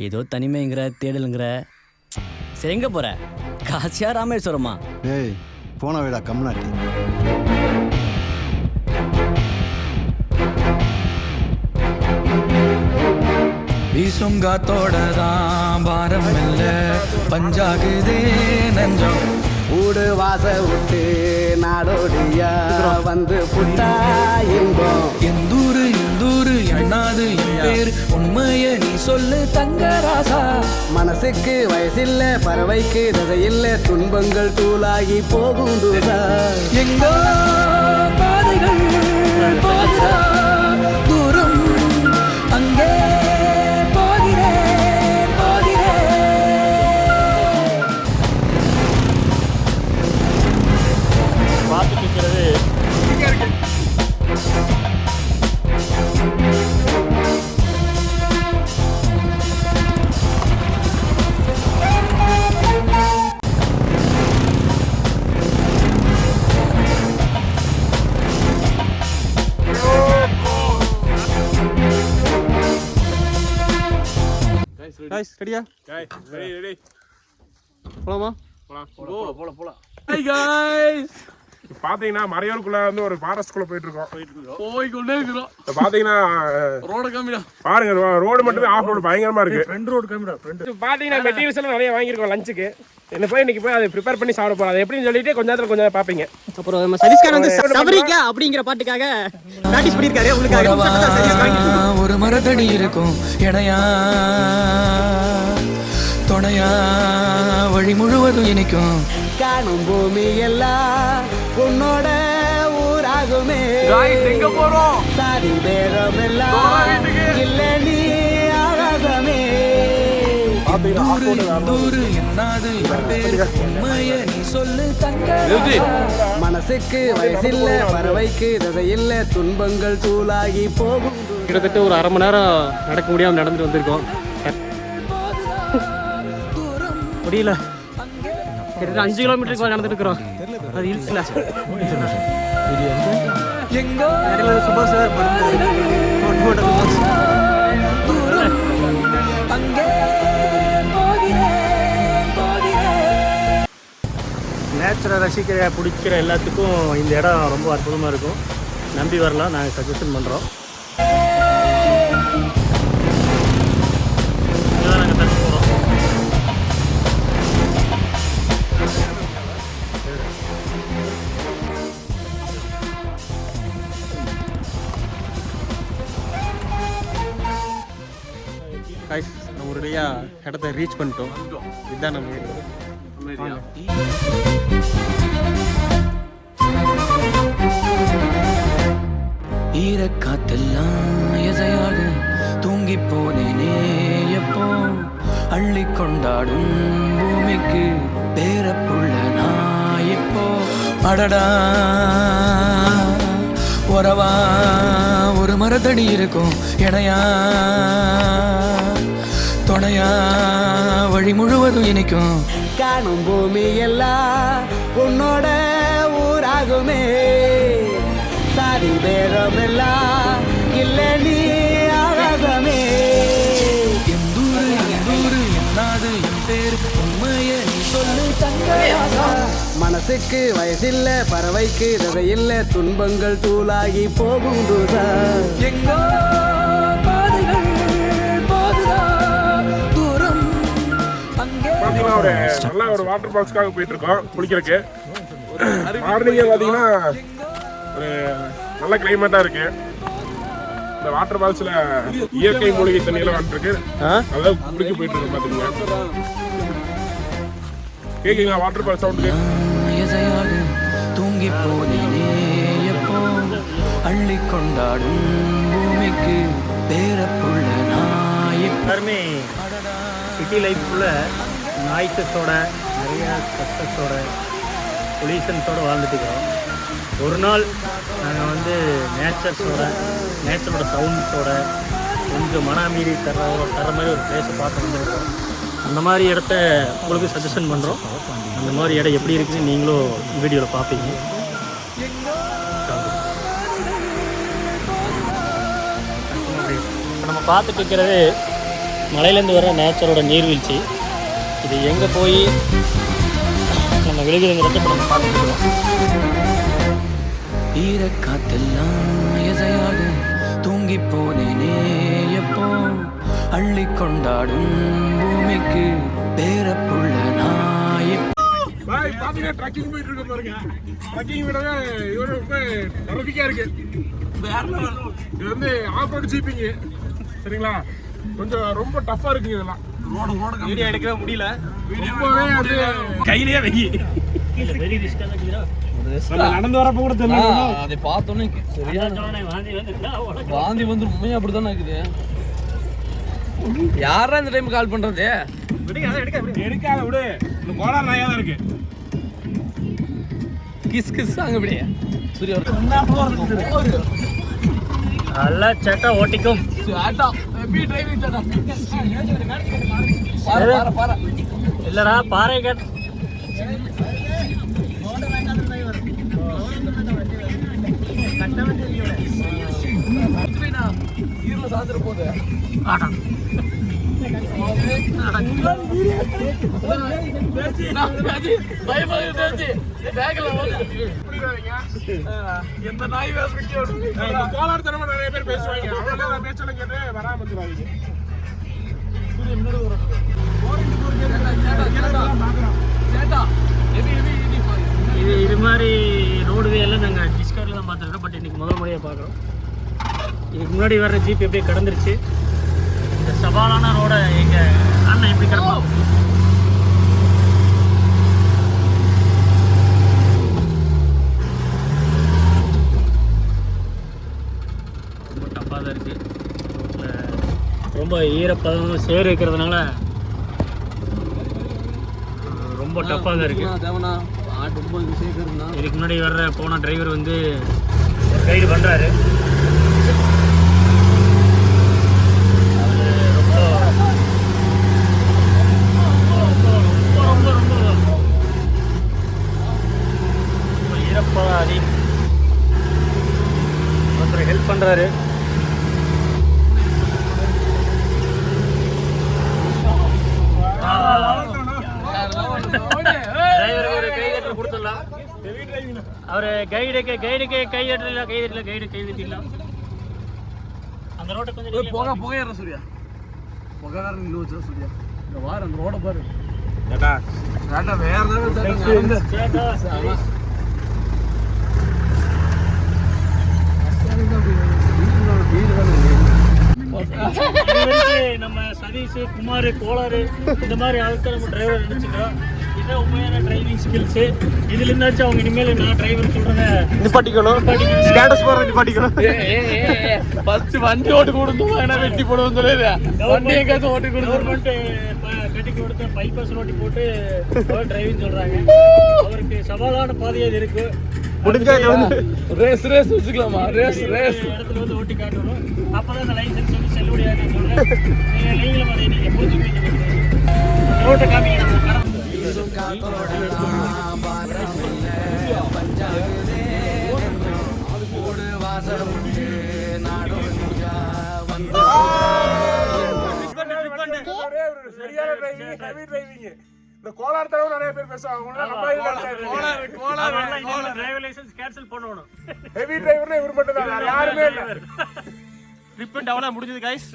ஏதோ தனிமைங்கிற தேடலுங்கிற. சரி, எங்கே போகிற? காசியா ராமேஸ்வரமா? ஏய், போன வேடா கம்நாட்டி. வீசும் காத்தோட தான் பாரம் இல்ல பஞ்சாகுதே நஞ்சம். ஊடு வாச விட்டு நாடோடியா வந்து புட்டா இன்பம். எந்தூரு இந்தூரு எண்ணாது என் பேர் உண்மைய நீ சொல்லு தங்கராசா. மனசுக்கு வயசில்ல பறவைக்கு தசையில்ல துன்பங்கள் தூளாகி போகும் தூசா. எங்கோ பாதைகள் போகிறா தூரம் அங்கே போகிறேன் பார்த்துட்டு இருக்கிறது ரெடியா? ரெடி போலாமா? போலாம். ஹாய் गाइस, பாத்தீங்கன்னா மறையூருக்குள்ள வந்து ஒரு ஃபாரஸ்ட்குள்ள போயிட்டு இருக்கோம். போய்க்கொண்டே இருக்கிறோம். பாத்தீங்கன்னா ரோட காமிடா. பாருங்க, ரோடு மட்டுமே ஆஃப் ரோடு பயங்கரமா இருக்கு. ஃப்ரண்ட் ரோட் காமிடா. ஃப்ரண்ட் பாத்தீங்கன்னா மெட்டீரியல்ஸ் எல்லாம் நிறைய வாங்கியிருக்கோம் லஞ்சுக்கு. என்ன போய் இன்னைக்கு போய் அதை ப்ரிப்பேர் பண்ணி சாப்பிட போறோம். அது எப்படின்னு சொல்லிட்டு கொஞ்ச நேரத்துல கொஞ்சம் பாப்பீங்க. அப்புறம் நம்ம சதீஷ்கார் வந்து சபரிக்கா அப்படிங்கிற பாட்டுக்காக பிராக்டிஸ் பண்ணியிருக்காரு உங்களுக்காக. ஒரு மரத்தடி இருக்கும் இடையா துணையா வழி முழுவதும் இனிக்கும். காணும் பூமி எல்லாம் உன்னோட ஊராகுமே. எங்க போறோம்? சாதி பேரம் எல்லாம் இல்ல நீ ஆகாசமே. எந்தூரு என்னாது என் பேர் உண்மைய நீ சொல்லு தங்கராசா. மனசுக்கு வயசில்ல பறவைக்கு தசையில்ல துன்பங்கள் தூளாகி போகும். கிட்டத்தட்ட ஒரு அரை மணி நேரம் நடக்க முடியாம நடந்துட்டு வந்திருக்கோம். முடியல. கிட்டத்தட்ட 5 கிலோமீட்டருக்கு நடந்துட்டு இருக்கிறோம். அது ஹில்ஸ்ல எங்கோ சூப்பர் சார் அங்கே போகிறேன். நேச்சரை ரசிக்கிற பிடிக்கிற எல்லாத்துக்கும் இந்த இடம் ரொம்ப அற்புதமாக இருக்கும். நம்பி வரலாம், நாங்கள் சஜஷன் பண்ணுறோம். நாங்கள் தண்ணி போகிறோம். கைஸ், நம்ம ஒரேடியாக இடத்த ரீச் பண்ணிட்டோம். இதுதான் நம்ம ஏரியா. ஈரக்காத்தெல்லாம் எதையாக தூங்கி போனேனே எப்போ அள்ளி கொண்டாடும் பூமிக்கு பேரப்புள்ள நான் எப்போ. அடடா உறவா ஒரு மரத்தடி இருக்கும் இடையா துணையா வழி முழுவதும் இனிக்கும். காணும் பூமி எல்லாம் உன்னோட ஊராகுமே. சாதி பேரம் எல்லாம் இல்ல நீ ஆகாசமே. எந்தூரு என்னாது என் பேர் உண்மைய நீ சொல்லு தங்கராசா. மனசுக்கு வயசில்ல பறவைக்கு தசையில்ல துன்பங்கள் தூளாகி போகும் தூசா. எங்கோ பாதைகள் போகுதா தூரம் அங்கே. பாத்தீங்கன்னா ஒரு நல்ல ஒரு வாட்டர் பாக்ஸ்க்காக போயிட்டு இருக்கோம் குளிக்கிறதுக்கு. மார்னிங்கே பாத்தீங்கன்னா ஒரு நல்ல கிளைமேட்டா இருக்கு. இந்த வாட்டர் ஃபால்ஸ்ல இயற்கை மூலிகை தண்ணியெல்லாம் வந்துருக்கு. அதான் குளிக்க போயிட்டு இருக்கோம். பாத்தீங்கன்னா கேக்குங்களா வாட்டர் ஃபால்ஸ் சவுண்டு? எதையாக தூங்கி போனேனே எப்போ அள்ளி கொண்டாடும் பூமிக்கு பேரப்புள்ள நாய். எல்லாருமே சிட்டி லைஃப்குள்ள நாய்ஸஸோட நிறைய ஸ்ட்ரெஸ்ஸஸோட பொல்யூஷன்ஸோட வாழ்ந்துட்டு இருக்கிறோம். ஒரு நாள் நாங்கள் வந்து நேச்சரோட சவுண்ட்ஸோட கொஞ்சம் மன அமைதி தர மாதிரி ஒரு பிளேஸை பார்க்க வந்துருக்கோம். அந்த மாதிரி இடத்த உங்களுக்கு சஜஷன் பண்ணுறோம். அந்த மாதிரி இடம் எப்படி இருக்குன்னு நீங்களும் வீடியோவில் பார்ப்பீங்க. இப்போ நம்ம பார்த்துட்டு இருக்கிறது மலையிலேருந்து வர நேச்சரோட நீர்வீழ்ச்சி. இது எங்கே போய் நம்ம விழுகுதுங்கிறத இப்போ நம்ம பார்த்துருக்கோம். ஈரக்காத்தெல்லாம் எதையாக தூங்கி போனேனே எப்போ அள்ளி கொண்டாடும் பூமிக்கு பேரப்புள்ள நாய். பாய் பாத்தீங்கன்னா ட்ரக்கிங் போயிட்டு இருக்க பாருங்க. ட்ரக்கிங் விடவே இவரு ரொம்ப டெரபிக்கா இருக்கு. இது வந்து ஆஃப் ரோட் ஜீப்பிங் சரிங்களா, கொஞ்சம் ரொம்ப டஃப்பா இருக்குங்க. இதெல்லாம் வீடியோ எடுக்கவே முடியல. ரொம்பவே அது கையிலேயே வெங்கி வெரி ரிஸ்காக இருக்குதா? நடந்து வரப்ப கூட தெரியல. அதை பார்த்தோன்னே சரியான வாந்தி வந்து உண்மையா அப்படித்தானே இருக்குது. யாரா இந்த டைம் கால் பண்றது? எடுக்காத விடு, இந்த கோலார் நாயா தான் இருக்கு. கிஸ் கிஸ் அங்க அப்படியே சூர்யா நல்லா சேட்டா ஓட்டிக்கும். இல்லடா பாறை கட் எந்த நாய் கோலார் தரமா நிறைய பேர் பேசுவாங்க. அவங்க பேச்செல்லாம் கேட்டு வராம வந்துடுவாங்க. இது மாதிரி ரோடுவே எல்லாம் நாங்கள் டிஸ்கவரியில் தான் பார்த்துருக்கோம். பட் இன்றைக்கி முதல் முறையாக பார்க்குறோம். இதுக்கு முன்னாடி வர்ற ஜீப் எப்படியே கடந்துருச்சு. இந்த சவாலான ரோடை எங்கள் அண்ணன் எப்படி கிடப்போம். ரொம்ப டஃப்பாக தான் இருக்குது. ரோட்டில் ரொம்ப ஈரப்பதம் சேறு இருக்கிறதுனால ரொம்ப டஃப்பாக தான் இருக்குது. தேவனா ரொம்ப சேர்க்கறதுனா இதுக்கு முன்னாடி வர்ற போன டிரைவர் வந்து கைடு பண்ணுறாரு. ஈரப்பதாதி ஒருத்தர் ஹெல்ப் பண்ணுறாரு. அவர் கைடுக்கு கை தட்டிடலாம். அந்த ரோட்டை கொஞ்சம் போக போயிடுற சூர்யா புகாரம் இன்னும் வச்சுருக்க சூர்யா. இந்த வாரம் அந்த ரோட பாரு வேற நம்ம சதீஷ் குமார் கோளாறு இந்த மாதிரி ஆட்கள் நம்ம டிரைவர் நினைச்சுக்கிறோம். இதான் உண்மையான டிரைவிங் ஸ்கில்ஸ். இதுல இருந்தாச்சும் அவங்க இனிமேல் நான் டிரைவர் சொல்றத நிப்பாட்டிக்கணும். ஸ்டேட்டஸ் போற நிப்பாட்டிக்கணும். ஃபர்ஸ்ட் வண்டி ஓட்டு கொடுத்தோம் ஏன்னா வெட்டி போடுவோம் சொல்லுது. வண்டி எங்காச்சும் ஓட்டு கவர்மெண்ட் கட்டி கொடுத்த பைபாஸ் ஓட்டி போட்டு டிரைவிங் சொல்றாங்க. அவருக்கு சவாலான பாதையா இது இருக்கு. முடிஞ்சா ரேஸ் வச்சுக்கலாமா? ரேஸ் இடத்துல வந்து ஓட்டி காட்டணும். அப்பதான் அந்த லைசன்ஸ் வந்து செல்லுபடியாக சொல்றேன். நீங்களும் அதை நீங்க புரிஞ்சுக்கிட்டு ரோட்டை காமிங்க. சரியான டிரைவிங், ஹெவி டிரைவிங். இந்த கோலார் தரவும் நிறைய பேர் பேசுவாங்க. டிரைவர் லைசன்ஸ் கேன்சல் பண்ணணும். ஹெவி டிரைவர்னா இவர் மட்டும் தான், யாருமே இல்லை. ட்ரிப் அண்ட் டவுனா முடிஞ்சது கைஸ்.